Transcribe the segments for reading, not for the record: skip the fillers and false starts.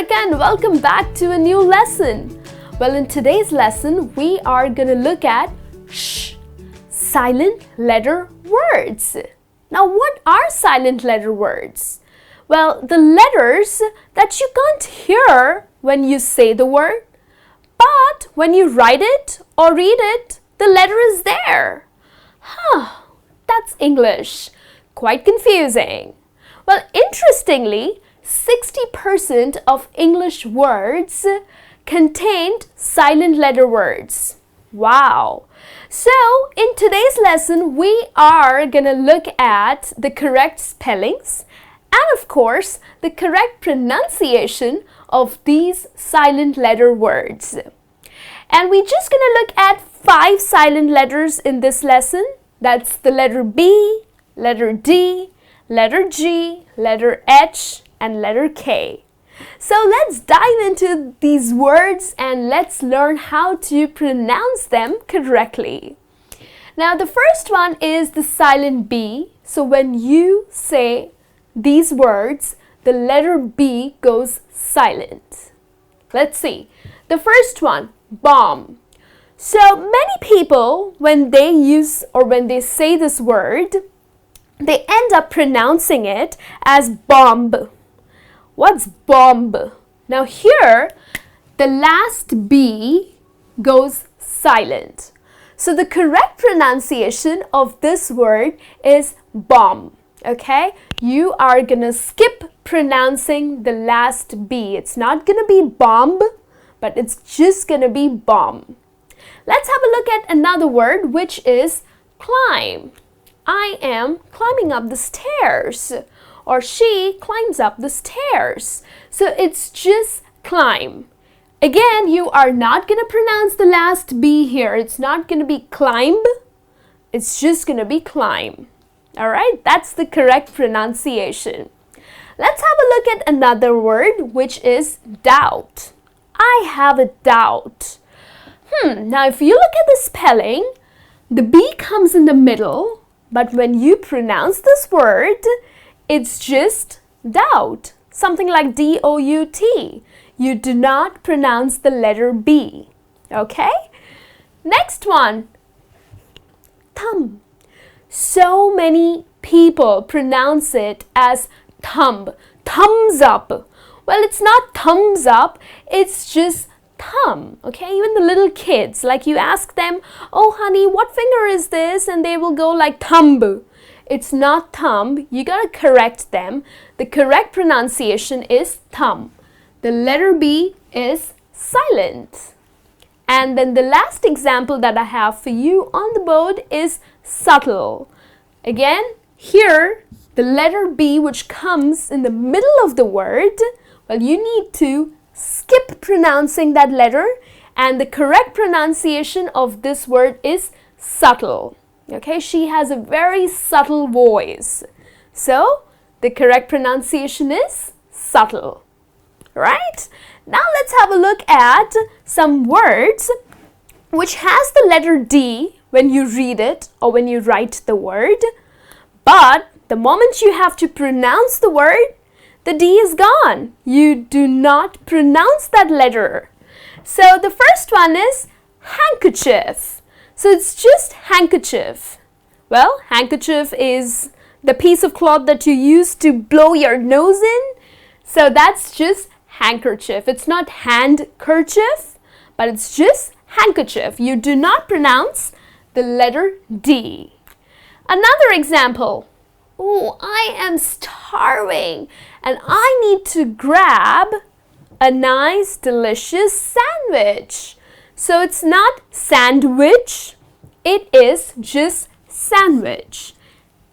America and welcome back to a new lesson. Well, in today's lesson, we are going to look at silent letter words. Now, what are silent letter words? Well, the letters that you can't hear when you say the word, but when you write it or read it, the letter is there. That's English. Quite confusing. Well, interestingly, 60% of English words contained silent letter words. Wow! So, in today's lesson, we are going to look at the correct spellings and, of course, the correct pronunciation of these silent letter words. And we're just going to look at 5 silent letters in this lesson. That's the letter B, letter D, letter G, letter H, and letter K. So let's dive into these words and let's learn how to pronounce them correctly. Now the first one is the silent B. So when you say these words, the letter B goes silent. Let's see. The first one, bomb. So many people, when they use or when they say this word, they end up pronouncing it as bomb. What's bomb? Now here, the last B goes silent. So the correct pronunciation of this word is bomb. Okay? You are gonna skip pronouncing the last B. It's not gonna be bomb, but it's just gonna be bomb. Let's have a look at another word, which is climb. I am climbing up the stairs. Or she climbs up the stairs. So it's just climb. Again, you are not going to pronounce the last B here. It's not going to be climb. It's just going to be climb. Alright, that's the correct pronunciation. Let's have a look at another word, which is doubt. I have a doubt. Now if you look at the spelling, the B comes in the middle, but when you pronounce this word, it's just doubt, something like D-O-U-T. You do not pronounce the letter B, okay? Next one, thumb. So many people pronounce it as thumb, thumbs up. Well, it's not thumbs up, it's just thumb, okay? Even the little kids, like you ask them, oh honey, what finger is this? And they will go like thumb. It's not thumb. You gotta correct them. The correct pronunciation is thumb. The letter B is silent. And then the last example that I have for you on the board is subtle. Again, here, the letter B, which comes in the middle of the word, well, you need to skip pronouncing that letter, and the correct pronunciation of this word is subtle. Okay, she has a very subtle voice. So, the correct pronunciation is subtle. Right? Now let's have a look at some words which has the letter D when you read it or when you write the word. But the moment you have to pronounce the word, the D is gone. You do not pronounce that letter. So the first one is handkerchief. So it's just handkerchief. Well, handkerchief is the piece of cloth that you use to blow your nose in. So that's just handkerchief. It's not handkerchief, but it's just handkerchief. You do not pronounce the letter D. Another example. Oh, I am starving and I need to grab a nice, delicious sandwich. So it's not sandwich, it is just sandwich.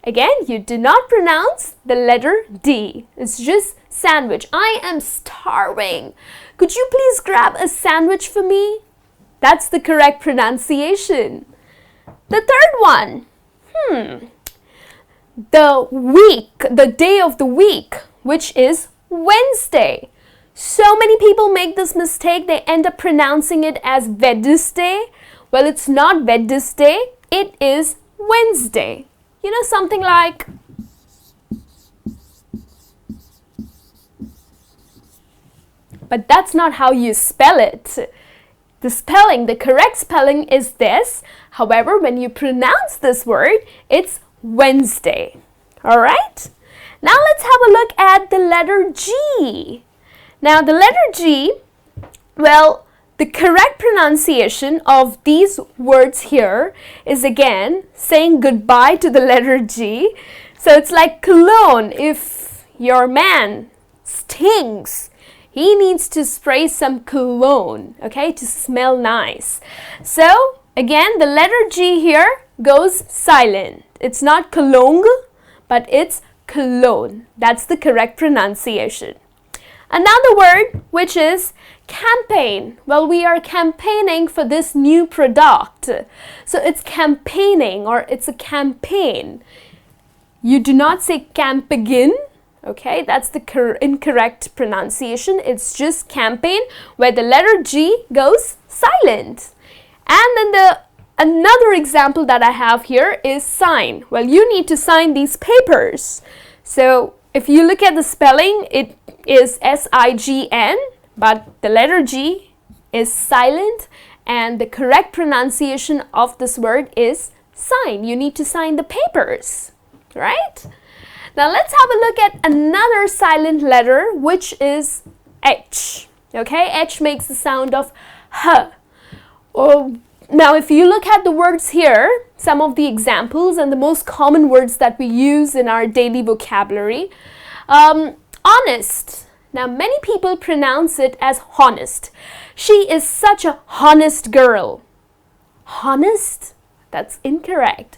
Again, you do not pronounce the letter D. It's just sandwich. I am starving. Could you please grab a sandwich for me? That's the correct pronunciation. The third one. The day of the week, which is Wednesday. So many people make this mistake. They end up pronouncing it as Wednesday. Well, it's not Wednesday. It is Wednesday. You know, something like but that's not how you spell it. The spelling, the correct spelling is this. However, when you pronounce this word, it's Wednesday. All right? Now let's have a look at the letter G. Now the letter G, well, the correct pronunciation of these words here is again saying goodbye to the letter G. So it's like cologne. If your man stinks, he needs to spray some cologne, okay, to smell nice. So again, the letter G here goes silent. It's not cologne, but it's cologne. That's the correct pronunciation. Another word, which is campaign. Well, we are campaigning for this new product. So it's campaigning, or it's a campaign. You do not say campaign. Okay, that's the incorrect pronunciation. It's just campaign, where the letter G goes silent. And then another example that I have here is sign. Well, you need to sign these papers. So if you look at the spelling, it is S-I-G-N, but the letter G is silent, and the correct pronunciation of this word is sign. You need to sign the papers, right? Now let's have a look at another silent letter, which is H. Okay, H makes the sound of H. Now if you look at the words here, some of the examples and the most common words that we use in our daily vocabulary. Honest. Now many people pronounce it as honest. She is such a honest girl. Honest? That's incorrect.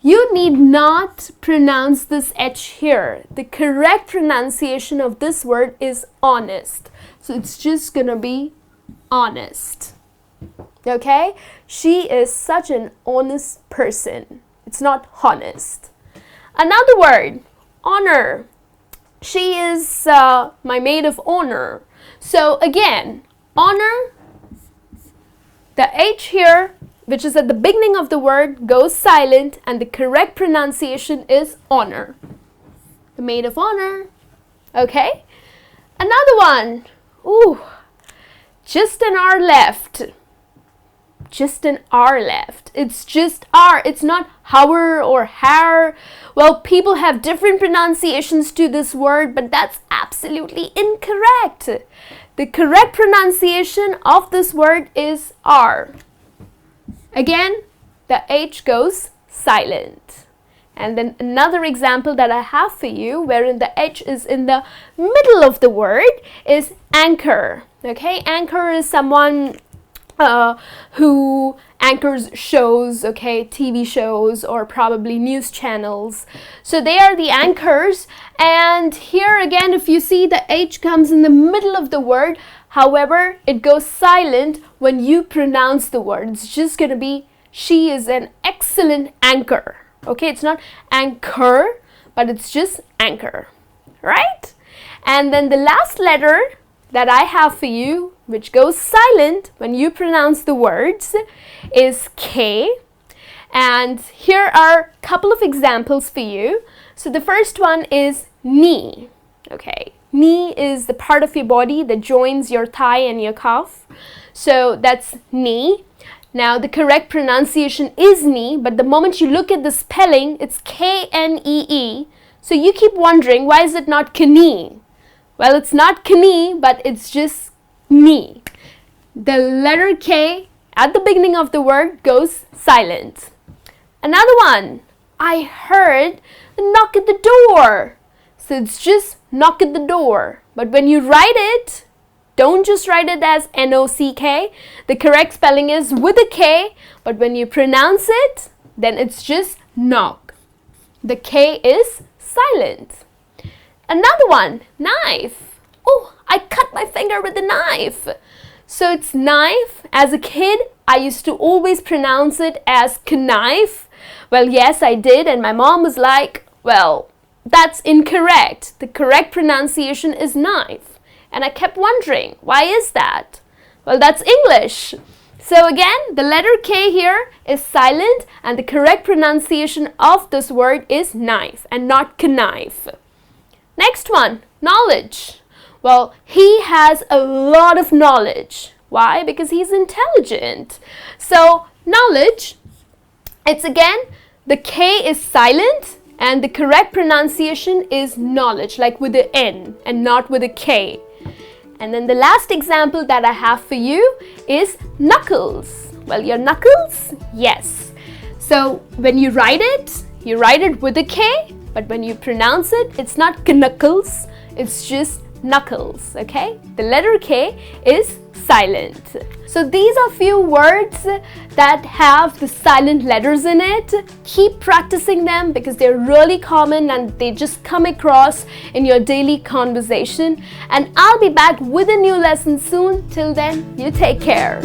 You need not pronounce this H here. The correct pronunciation of this word is honest. So it's just gonna be honest. Okay? She is such an honest person. It's not honest. Another word, honor. She is my maid of honor. So again, honor, the H here, which is at the beginning of the word, goes silent, and the correct pronunciation is honor. The maid of honor. Okay? Another one. Ooh, just an R left. Just an R left. It's just R. It's not hour or har. Well, people have different pronunciations to this word, but that's absolutely incorrect. The correct pronunciation of this word is R. Again, the H goes silent. And then another example that I have for you, wherein the H is in the middle of the word, is anchor. Okay, anchor is someone who anchors shows, okay, TV shows or probably news channels. So they are the anchors. And here again, if you see, the H comes in the middle of the word. However, it goes silent when you pronounce the word. It's just going to be, she is an excellent anchor. Okay, it's not anchor, but it's just anchor, right? And then the last letter that I have for you, which goes silent when you pronounce the words, is K. And here are a couple of examples for you. So the first one is knee. Okay, knee is the part of your body that joins your thigh and your calf. So that's knee. Now the correct pronunciation is knee, but the moment you look at the spelling, it's K-N-E-E. So you keep wondering, why is it not knee? Well, it's not knee, but it's just knee. The letter K at the beginning of the word goes silent. Another one, I heard a knock at the door. So it's just knock at the door. But when you write it, don't just write it as N-O-C-K. The correct spelling is with a K, but when you pronounce it, then it's just knock. The K is silent. Another one, knife. Oh, I cut my finger with a knife. So it's knife. As a kid, I used to always pronounce it as knife. Well, yes, I did, and my mom was like, well, that's incorrect. The correct pronunciation is knife. And I kept wondering, why is that? Well, that's English. So again, the letter K here is silent, and the correct pronunciation of this word is knife and not knife. Next one, knowledge. Well, he has a lot of knowledge. Why? Because he's intelligent. So, knowledge, it's again, the K is silent and the correct pronunciation is knowledge, like with the N and not with a K. And then the last example that I have for you is knuckles. Well, your knuckles? Yes. So when you write it with a K, but when you pronounce it, it's not knuckles, it's just knuckles, okay? The letter K is silent. So these are few words that have the silent letters in it. Keep practicing them because they're really common and they just come across in your daily conversation. And I'll be back with a new lesson soon. Till then, you take care.